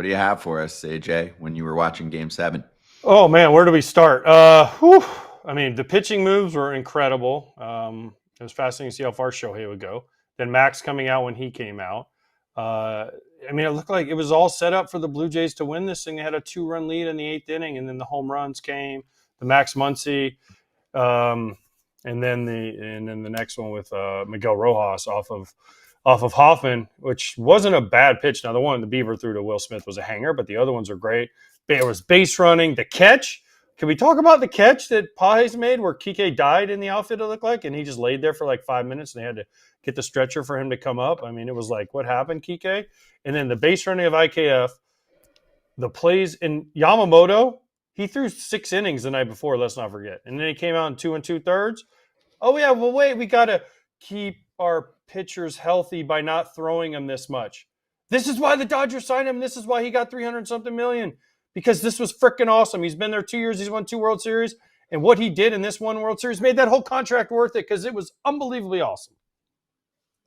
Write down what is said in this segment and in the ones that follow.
What do you have for us, AJ, when you were watching Game 7? Oh man, where do we start? I mean, the pitching moves were incredible. It was fascinating to see how far Shohei would go. Then Max coming out when he came out. Uh, I mean, it looked like it was all set up for the Blue Jays to win this thing. They had a 2-run lead in the 8th inning, and then the home runs came. The Max Muncy, and then the next one with Miguel Rojas off of Hoffman, which wasn't a bad pitch. Now the one the Beaver threw to Will Smith was a hanger, but the other ones are great. There was base running, the catch. Can we talk about the catch that Pages made where Kike died in the outfit, it looked like, and he just laid there for like 5 minutes and they had to get the stretcher for him to come up? I mean, it was like, what happened, Kike? And then the base running of IKF, the plays in Yamamoto, he threw 6 innings the night before, let's not forget. And then he came out in 2 2/3. Oh, yeah, well, wait, we got to keep our pitchers healthy by not throwing them this much. This is why the Dodgers signed him. This is why he got 300-something million. Because this was freaking awesome. He's been there 2 years. He's won 2 World Series. And what he did in this one World Series made that whole contract worth it because it was unbelievably awesome.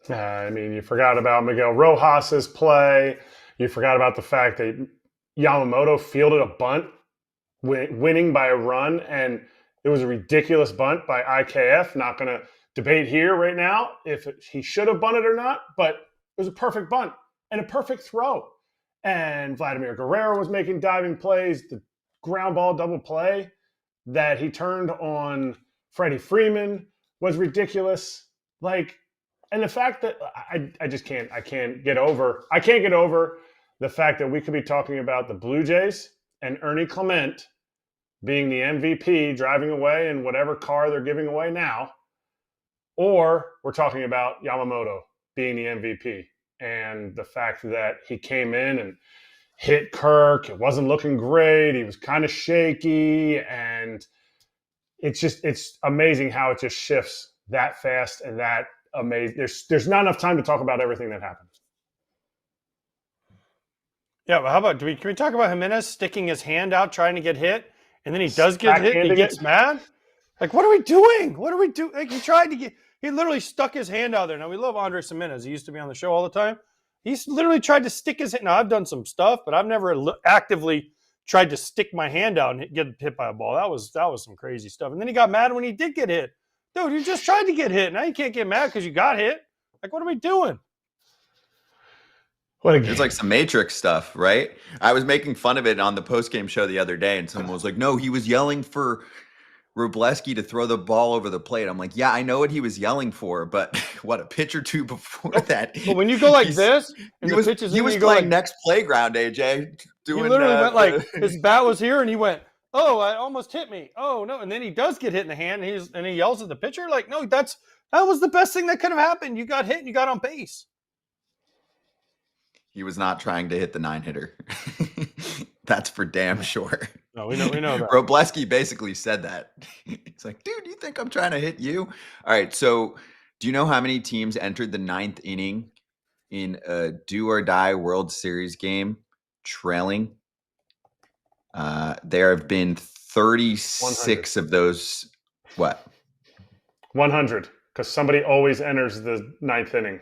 I mean, you forgot about Miguel Rojas's play. You forgot about the fact that Yamamoto fielded a bunt, winning by a run, and it was a ridiculous bunt by IKF. Not going to debate here right now if he should have bunted or not, but it was a perfect bunt and a perfect throw. And Vladimir Guerrero was making diving plays. The ground ball double play that he turned on Freddie Freeman was ridiculous. And the fact that I can't get over the fact that we could be talking about the Blue Jays and Ernie Clement being the MVP, driving away in whatever car they're giving away now, or we're talking about Yamamoto being the MVP. And the fact that he came in and hit Kirk, it wasn't looking great. He was kind of shaky. And it's amazing how it just shifts that fast and that amazing. There's not enough time to talk about everything that happened. Yeah, well, how about, can we talk about Jimenez sticking his hand out trying to get hit? And then he does get hit and he gets mad? Like, what are we doing? What are we doing? Like, he literally stuck his hand out there. Now, we love Andres Jimenez. He used to be on the show all the time. He's literally tried to stick his hand. Now, I've done some stuff, but I've never actively tried to stick my hand out and get hit by a ball. That was some crazy stuff. And then he got mad when he did get hit. Dude, you just tried to get hit. Now you can't get mad because you got hit. Like, what are we doing? It's like some Matrix stuff, right? I was making fun of it on the post-game show the other day, and someone was like, no, he was yelling for Robleski to throw the ball over the plate. I'm like, yeah, I know what he was yelling for, but what, a pitch or two before that? But when you go like this, and he was playing like, next playground, AJ. He literally went like, his bat was here, and he went, oh, it almost hit me. Oh, no. And then he does get hit in the hand, and he yells at the pitcher like, no, that was the best thing that could have happened. You got hit, and you got on base. He was not trying to hit the 9-hitter. That's for damn sure. No, we know that. Robleski basically said that. He's like, dude, you think I'm trying to hit you? All right, so do you know how many teams entered the 9th inning in a do-or-die World Series game trailing? There have been 36 100. Of those. What? 100, because somebody always enters the 9th inning.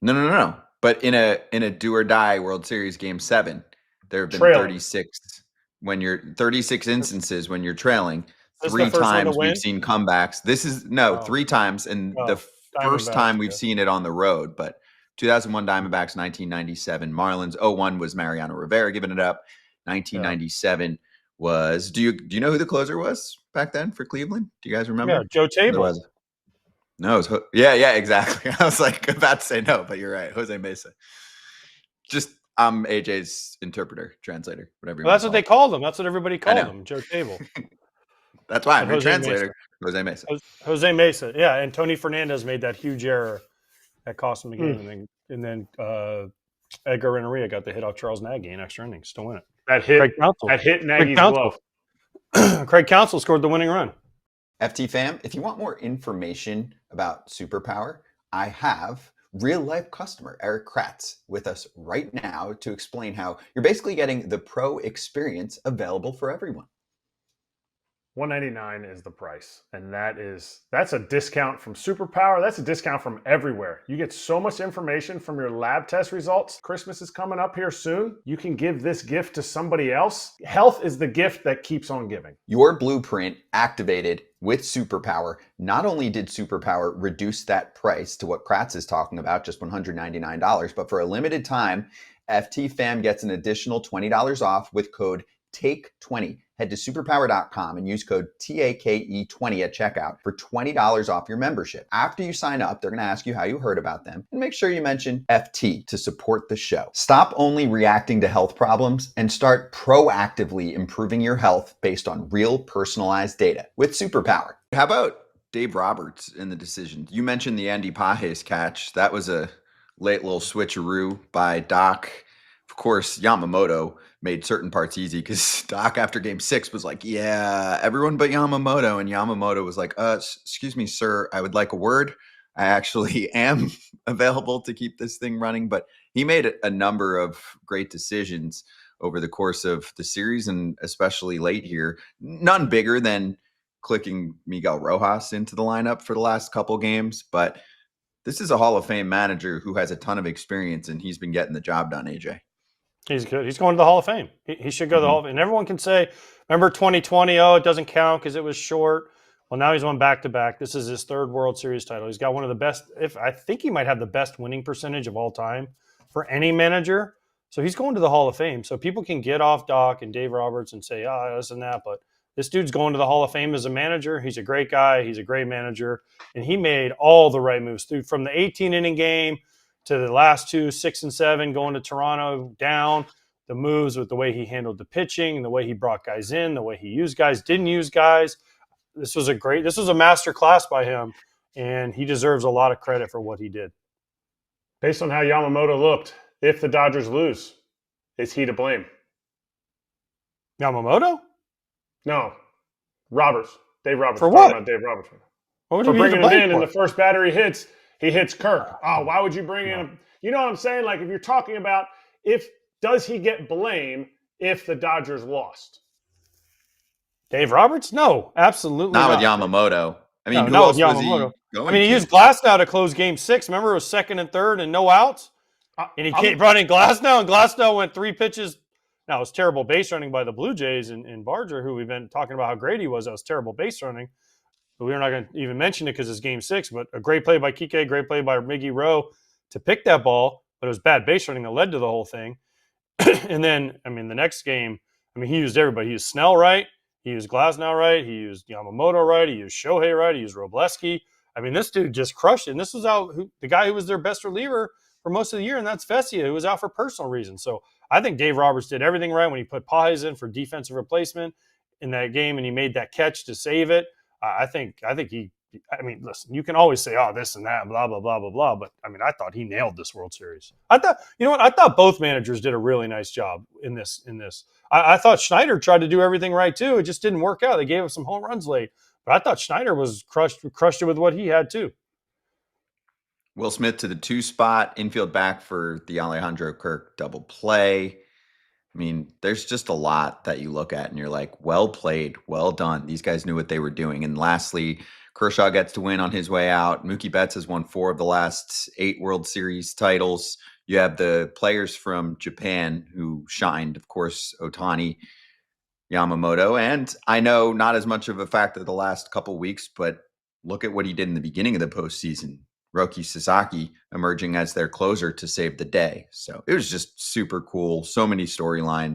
No. But in a do or die World Series Game 7, there have been 36 instances when you're trailing. 3 times we've seen comebacks. This is 3 times, and the first time we've seen it on the road. But 2001 Diamondbacks, 1997 Marlins, 01 was Mariano Rivera giving it up. 1997 was. Do you know who the closer was back then for Cleveland? Do you guys remember? Yeah, Joe Table. No, it was, yeah, exactly. I was like about to say no, but you're right. Jose Mesa. Just I'm AJ's interpreter, translator, whatever. Well, that's what they called him. That's what everybody called him, Joe Table. That's why I'm a translator. Jose Mesa. Jose Mesa, yeah. And Tony Fernandez made that huge error that cost him the game, and then Edgar Renteria got the hit off Charles Nagy in extra innings to win it. That hit Nagy's glove. Craig Counsell scored the winning run. FT fam, if you want more information about Superpower, I have real-life customer Erik Kratz with us right now to explain how you're basically getting the pro experience available for everyone. $199 is the price, and that's a discount from Superpower. That's a discount from everywhere. You get so much information from your lab test results. Christmas is coming up here soon. You can give this gift to somebody else. Health is the gift that keeps on giving. Your blueprint activated with Superpower. Not only did Superpower reduce that price to what Kratz is talking about, just $199, but for a limited time, FT Fam gets an additional $20 off with code TAKE20. Head to superpower.com and use code TAKE20 at checkout for $20 off your membership. After you sign up, they're going to ask you how you heard about them, and make sure you mention FT to support the show. Stop only reacting to health problems and start proactively improving your health based on real personalized data with Superpower. How about Dave Roberts in the decision? You mentioned the Andy Pages catch. That was a late little switcheroo by Doc. Of course, Yamamoto made certain parts easy because Doc after game 6 was like, yeah, everyone but Yamamoto. And Yamamoto was like, excuse me, sir, I would like a word. I actually am available to keep this thing running. But he made a number of great decisions over the course of the series, and especially late here. None bigger than clicking Miguel Rojas into the lineup for the last couple games. But this is a Hall of Fame manager who has a ton of experience, and he's been getting the job done, AJ. He's good. He's going to the Hall of Fame. He should go to the Hall of Fame. And everyone can say, remember 2020, it doesn't count because it was short. Well, now he's won back-to-back. This is his third World Series title. He's got one of the best, I think he might have the best winning percentage of all time for any manager. So he's going to the Hall of Fame. So people can get off Doc and Dave Roberts and say, this and that. But this dude's going to the Hall of Fame as a manager. He's a great guy. He's a great manager. And he made all the right moves through from the 18-inning game to the last 2, 6 and 7, going to Toronto down, the moves with the way he handled the pitching, the way he brought guys in, the way he used guys, didn't use guys. This was a master class by him, and he deserves a lot of credit for what he did. Based on how Yamamoto looked, if the Dodgers lose, is he to blame? Yamamoto? No. Roberts. Dave Roberts. For what? Dave Roberts. For bringing him in the first batter he hits Kirk. Why would you bring in him? You know what I'm saying? Like, if you're talking about does he get blame if the Dodgers lost? Dave Roberts? No, absolutely not. Not with Yamamoto. I mean, who else was he going he used Glasnow to close game 6. Remember, it was 2nd and 3rd and no outs? And he brought in Glasnow, and Glasnow went 3 pitches. Now, it was terrible base running by the Blue Jays and Barger, who we've been talking about how great he was. That was terrible base running. But we're not going to even mention it because it's game 6. But a great play by Kike, great play by Miggy Rowe to pick that ball. But it was bad base running that led to the whole thing. And then, the next game, he used everybody. He used Snell right. He used Glasnow right. He used Yamamoto right. He used Shohei right. He used Robleski. This dude just crushed it. And this was the guy who was their best reliever for most of the year, and that's Vesia, who was out for personal reasons. So I think Dave Roberts did everything right when he put Pages in for defensive replacement in that game, and he made that catch to save it. I think he. Listen, you can always say, this and that, blah, blah, blah, blah, blah. But, I thought he nailed this World Series. I thought both managers did a really nice job in this. I thought Schneider tried to do everything right, too. It just didn't work out. They gave him some home runs late. But I thought Schneider was crushed it with what he had, too. Will Smith to the 2 spot, infield back for the Alejandro Kirk double play. There's just a lot that you look at and you're like, well played, well done. These guys knew what they were doing. And lastly, Kershaw gets to win on his way out. Mookie Betts has won 4 of the last 8 World Series titles. You have the players from Japan who shined, of course, Ohtani, Yamamoto. And I know not as much of a factor the last couple weeks, but look at what he did in the beginning of the postseason. Roki Sasaki emerging as their closer to save the day. So it was just super cool. So many storylines.